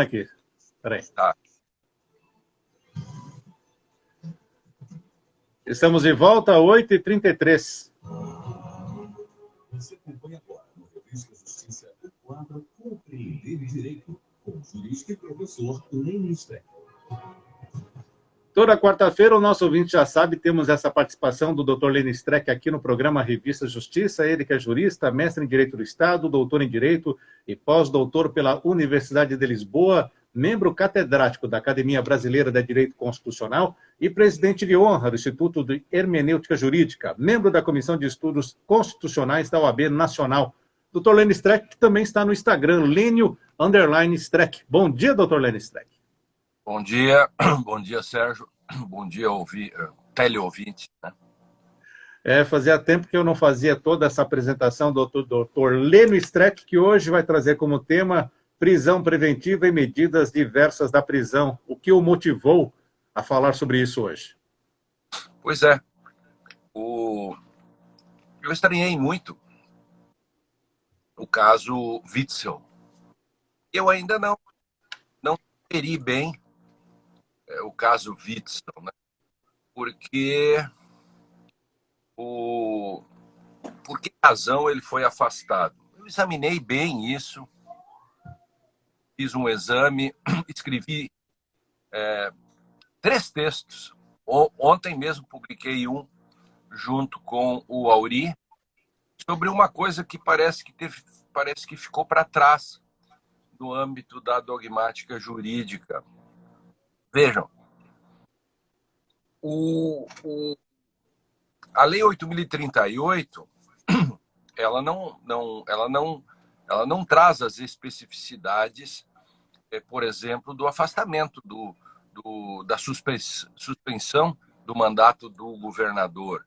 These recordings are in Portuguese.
Aqui, peraí. Tá. Estamos de volta, 8h33. Você acompanha agora no Revista Justiça o quadro Compreender Direito, com o jurista e professor Lênin Streck. Toda quarta-feira, o nosso ouvinte já sabe, temos essa participação do Dr. Lênin Streck aqui no programa Revista Justiça. Ele que é jurista, mestre em Direito do Estado, doutor em Direito e pós-doutor pela Universidade de Lisboa, membro catedrático da Academia Brasileira de Direito Constitucional e presidente de honra do Instituto de Hermenêutica Jurídica, membro da Comissão de Estudos Constitucionais da OAB Nacional. Dr. Lênin Streck, que também está no Instagram, Lênio_Streck. Bom dia, Dr. Lênin Streck. Bom dia, Sérgio. Bom dia, teleouvinte. Né? Fazia tempo que eu não fazia toda essa apresentação do Dr. Lênio Streck, que hoje vai trazer como tema prisão preventiva e medidas diversas da prisão. O que o motivou a falar sobre isso hoje? Pois é. Eu estranhei muito o caso Witzel. Eu ainda não referi bem o caso Witzel, né? Porque por que razão ele foi afastado? Eu examinei bem isso, fiz um exame, escrevi 3 textos. Ontem mesmo publiquei um junto com o Auri sobre uma coisa que parece que ficou para trás no âmbito da dogmática jurídica. Vejam, a Lei 8.038, ela não traz as especificidades, por exemplo, do afastamento, da suspensão do mandato do governador.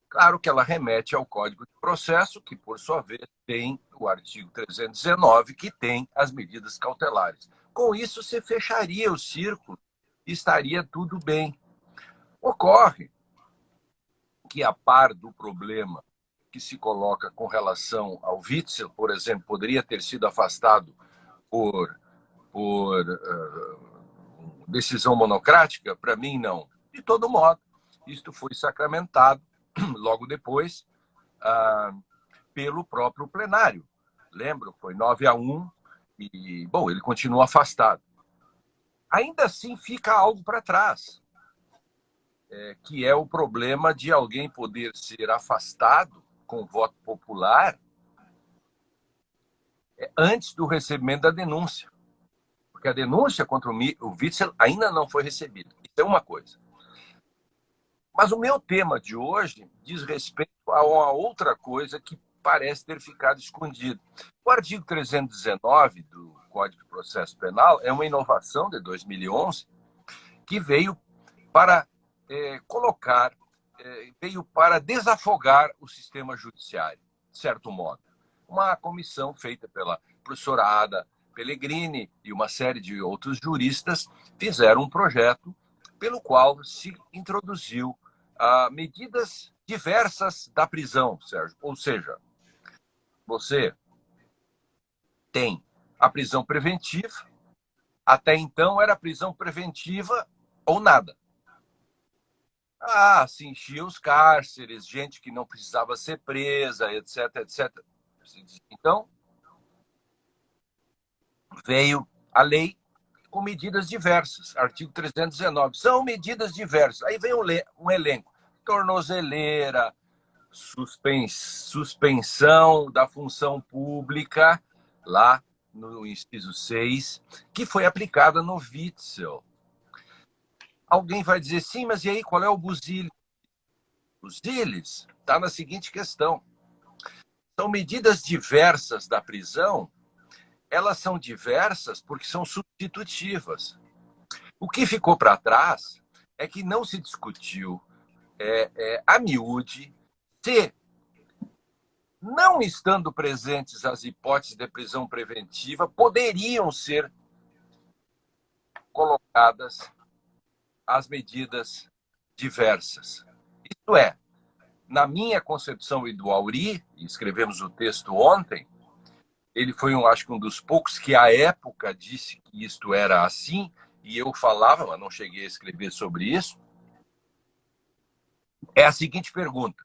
Claro que ela remete ao Código de Processo, que, por sua vez, tem o artigo 319, que tem as medidas cautelares. Com isso, se fecharia o círculo e estaria tudo bem. Ocorre que, a par do problema que se coloca com relação ao Witzel, por exemplo, poderia ter sido afastado por decisão monocrática, para mim, não. De todo modo, isto foi sacramentado logo depois pelo próprio plenário. Lembro, foi 9-1 e, bom, ele continua afastado. Ainda assim, fica algo para trás, que é o problema de alguém poder ser afastado com voto popular antes do recebimento da denúncia. Porque a denúncia contra o Witzel ainda não foi recebida. Isso é uma coisa. Mas o meu tema de hoje diz respeito a uma outra coisa que parece ter ficado escondido. O artigo 319 do Código de Processo Penal é uma inovação de 2011 que veio para veio para desafogar o sistema judiciário, de certo modo. Uma comissão feita pela professora Ada Pellegrini e uma série de outros juristas fizeram um projeto pelo qual se introduziu medidas diversas da prisão, Sérgio. Ou seja, você tem a prisão preventiva, até então era prisão preventiva ou nada. Se enchia os cárceres, gente que não precisava ser presa, etc, etc. Então, veio a lei com medidas diversas, artigo 319. São medidas diversas. Aí vem um elenco. Tornozeleira, suspensão da função pública, lá no inciso 6, que foi aplicada no Witzel. Alguém vai dizer, sim, mas e aí qual é o busilis? Busilis está na seguinte questão. São medidas diversas da prisão, elas são diversas porque são substitutivas. O que ficou para trás é que não se discutiu a miúde se, não estando presentes as hipóteses de prisão preventiva, poderiam ser colocadas as medidas diversas. Isto é, na minha concepção e do Auri, e escrevemos o texto ontem, Ele foi, acho que um dos poucos que à época disse que isto era assim, e eu falava, mas não cheguei a escrever sobre isso. É a seguinte pergunta: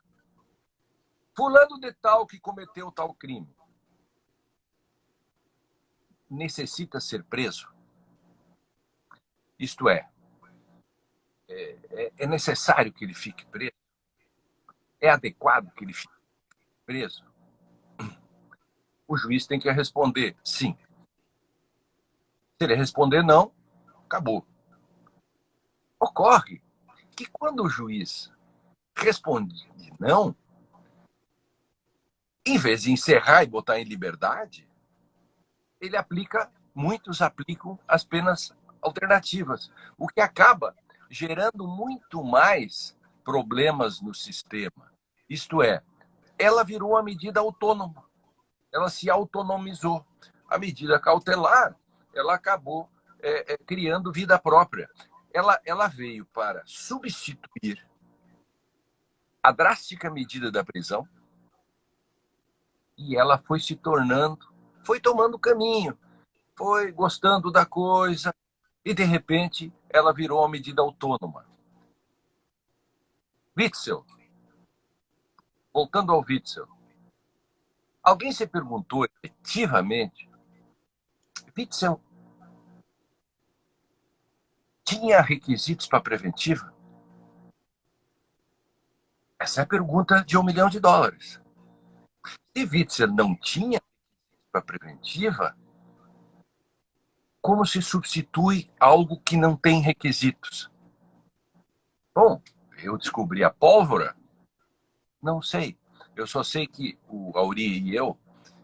fulano de tal que cometeu tal crime necessita ser preso? Isto é necessário que ele fique preso? É adequado que ele fique preso? O juiz tem que responder sim. Se ele responder não, acabou. Ocorre que quando o juiz responde não, em vez de encerrar e botar em liberdade, muitos aplicam as penas alternativas, o que acaba gerando muito mais problemas no sistema. Isto é, ela virou uma medida autônoma, ela se autonomizou. A medida cautelar, ela acabou criando vida própria. Ela veio para substituir a drástica medida da prisão e ela foi se tornando, foi tomando caminho, foi gostando da coisa e, de repente, ela virou uma medida autônoma. Witzel, voltando ao Witzel, alguém se perguntou efetivamente, Witzel tinha requisitos para preventiva? Essa é a pergunta de $1 milhão. Se Witzel não tinha para preventiva, como se substitui algo que não tem requisitos? Bom, eu descobri a pólvora? Não sei. Eu só sei que o Auri e eu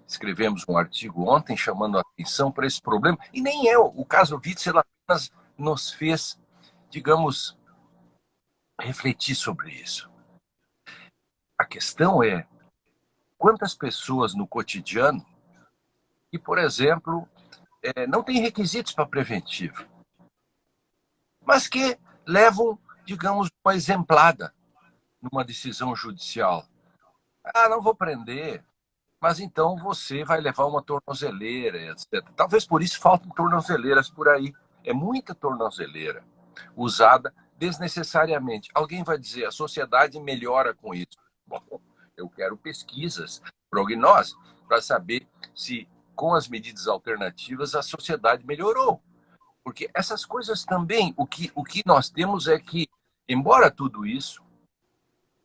escrevemos um artigo ontem chamando a atenção para esse problema. E nem eu. O caso Witzel apenas nos fez, digamos, refletir sobre isso. A questão é quantas pessoas no cotidiano que, por exemplo, não têm requisitos para preventiva, mas que levam, digamos, uma exemplada numa decisão judicial. Ah, não vou prender, mas então você vai levar uma tornozeleira, etc. Talvez por isso faltem tornozeleiras por aí. É muita tornozeleira usada desnecessariamente. Alguém vai dizer, a sociedade melhora com isso. Bom, eu quero pesquisas, prognose, para saber se com as medidas alternativas a sociedade melhorou. Porque essas coisas também, o que nós temos é que, embora tudo isso,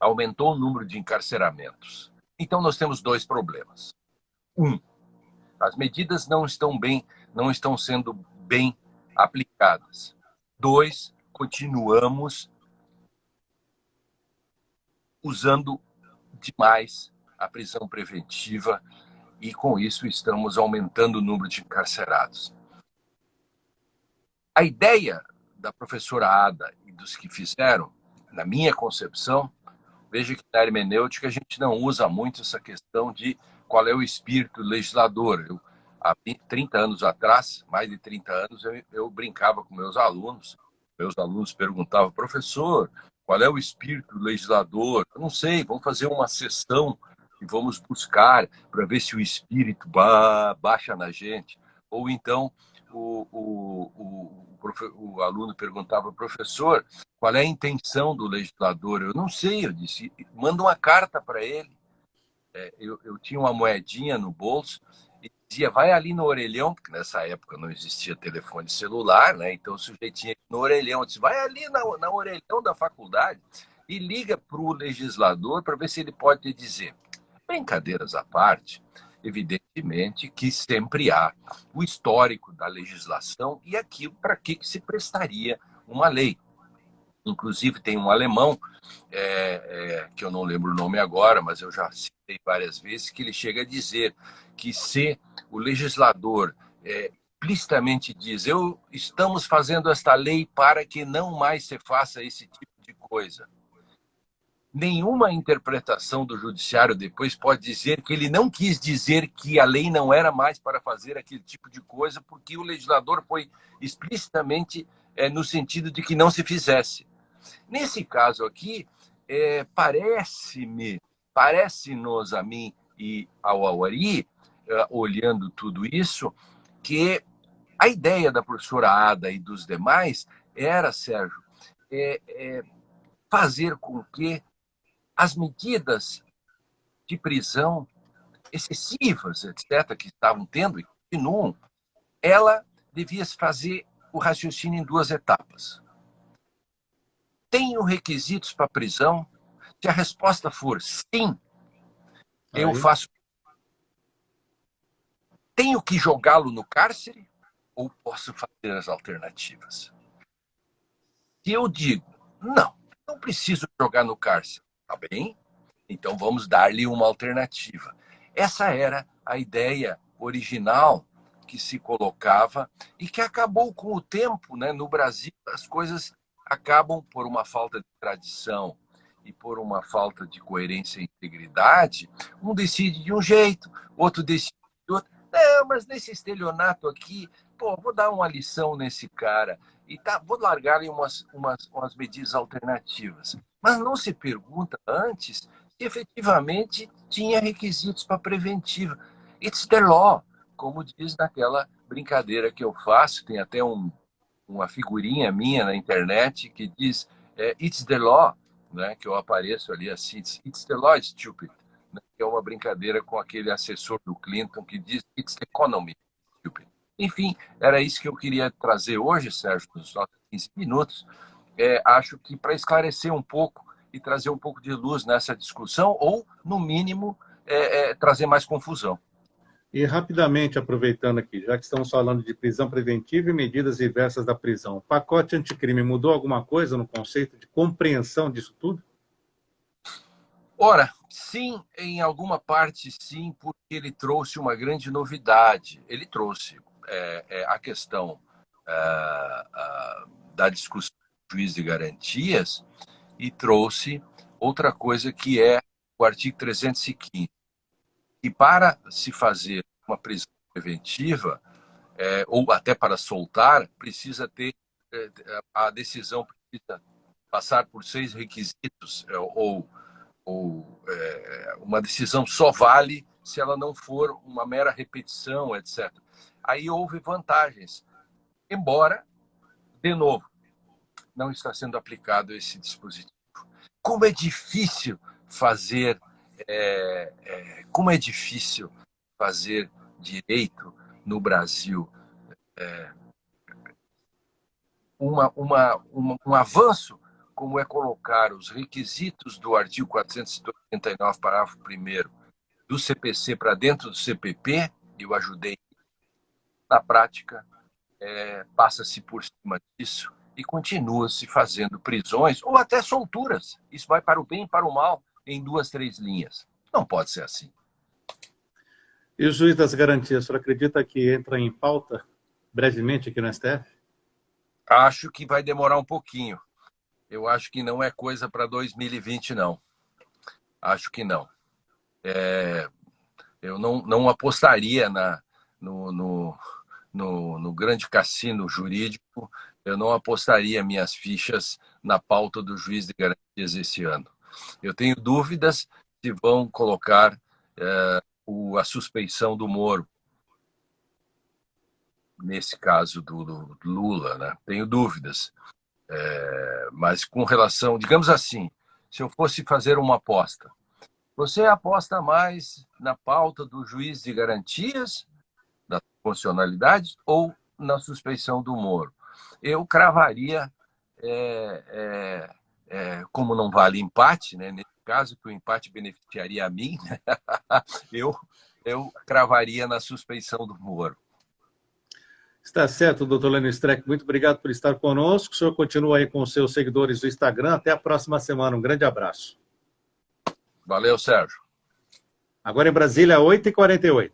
aumentou o número de encarceramentos. Então nós temos dois problemas. As medidas não estão sendo bem aplicadas. 2, continuamos usando demais a prisão preventiva e, com isso, estamos aumentando o número de encarcerados. A ideia da professora Ada e dos que fizeram, na minha concepção, veja que na hermenêutica a gente não usa muito essa questão de qual é o espírito legislador. Há 30 anos atrás, mais de 30 anos, eu brincava com meus alunos perguntavam, professor, qual é o espírito legislador? Eu não sei, vamos fazer uma sessão e vamos buscar para ver se o espírito baixa na gente. Ou então o aluno perguntava, professor, qual é a intenção do legislador? Eu não sei, eu disse, manda uma carta para ele. Eu tinha uma moedinha no bolso e dizia, vai ali no orelhão, porque nessa época não existia telefone celular, né? Então o sujeito tinha no orelhão, eu disse, vai ali na orelhão da faculdade e liga para o legislador para ver se ele pode te dizer. Brincadeiras à parte, evidentemente que sempre há o histórico da legislação e aquilo para que se prestaria uma lei. Inclusive, tem um alemão, que eu não lembro o nome agora, mas eu já citei várias vezes, que ele chega a dizer que se o legislador explicitamente diz, estamos fazendo esta lei para que não mais se faça esse tipo de coisa, nenhuma interpretação do judiciário depois pode dizer que ele não quis dizer que a lei não era mais para fazer aquele tipo de coisa, porque o legislador foi explicitamente no sentido de que não se fizesse. Nesse caso aqui, parece-nos a mim e ao Auri, olhando tudo isso, que a ideia da professora Ada e dos demais era, Sérgio, fazer com que as medidas de prisão excessivas, etc., que estavam tendo e continuam, ela devia fazer o raciocínio em 2 etapas. Tenho requisitos para prisão? Se a resposta for sim, eu faço. Tenho que jogá-lo no cárcere ou posso fazer as alternativas? Se eu digo, não preciso jogar no cárcere, tá bem? Então vamos dar-lhe uma alternativa. Essa era a ideia original que se colocava e que acabou com o tempo, né? No Brasil, as coisas acabam por uma falta de tradição e por uma falta de coerência e integridade. Um decide de um jeito, outro decide de outro. Não, mas nesse estelionato aqui, vou dar uma lição nesse cara e vou largar umas medidas alternativas. Mas não se pergunta antes se efetivamente tinha requisitos para preventiva. It's the law, como diz naquela brincadeira que eu faço, tem até uma figurinha minha na internet que diz it's the law, né, que eu apareço ali assim, it's the law, stupid, né, que é uma brincadeira com aquele assessor do Clinton que diz it's the economy, stupid. Enfim, era isso que eu queria trazer hoje, Sérgio, nos nossos 15 minutos. Acho que para esclarecer um pouco e trazer um pouco de luz nessa discussão, ou, no mínimo, trazer mais confusão. E rapidamente, aproveitando aqui, já que estamos falando de prisão preventiva e medidas diversas da prisão, o pacote anticrime mudou alguma coisa no conceito de compreensão disso tudo? Ora, sim, em alguma parte sim, porque ele trouxe uma grande novidade. Ele trouxe a questão da discussão do juiz de garantias e trouxe outra coisa que é o artigo 315. E para se fazer uma prisão preventiva, ou até para soltar, precisa ter a decisão precisa passar por 6 requisitos, ou uma decisão só vale se ela não for uma mera repetição, etc. Aí houve vantagens, embora, de novo, não está sendo aplicado esse dispositivo. Como é difícil fazer direito no Brasil. Um avanço como é colocar os requisitos do artigo 489, parágrafo 1º, do CPC para dentro do CPP, eu ajudei. Na prática, passa-se por cima disso e continua-se fazendo prisões ou até solturas. Isso vai para o bem e para o mal em 2, 3 linhas. Não pode ser assim. E o juiz das garantias, o senhor acredita que entra em pauta brevemente aqui no STF? Acho que vai demorar um pouquinho. Eu acho que não é coisa para 2020, não. Acho que não. Eu não apostaria no grande cassino jurídico, eu não apostaria minhas fichas na pauta do juiz de garantias esse ano. Eu tenho dúvidas se vão colocar a suspeição do Moro, nesse caso do Lula, né? Tenho dúvidas. Mas com relação, digamos assim, se eu fosse fazer uma aposta, você aposta mais na pauta do juiz de garantias, da constitucionalidade, ou na suspeição do Moro? Eu cravaria, como não vale empate, né? Nesse caso, que o empate beneficiaria a mim, né? eu cravaria na suspeição do Moro. Está certo, doutor Lênin Streck. Muito obrigado por estar conosco. O senhor continua aí com os seus seguidores do Instagram. Até a próxima semana. Um grande abraço. Valeu, Sérgio. Agora em Brasília, 8h48.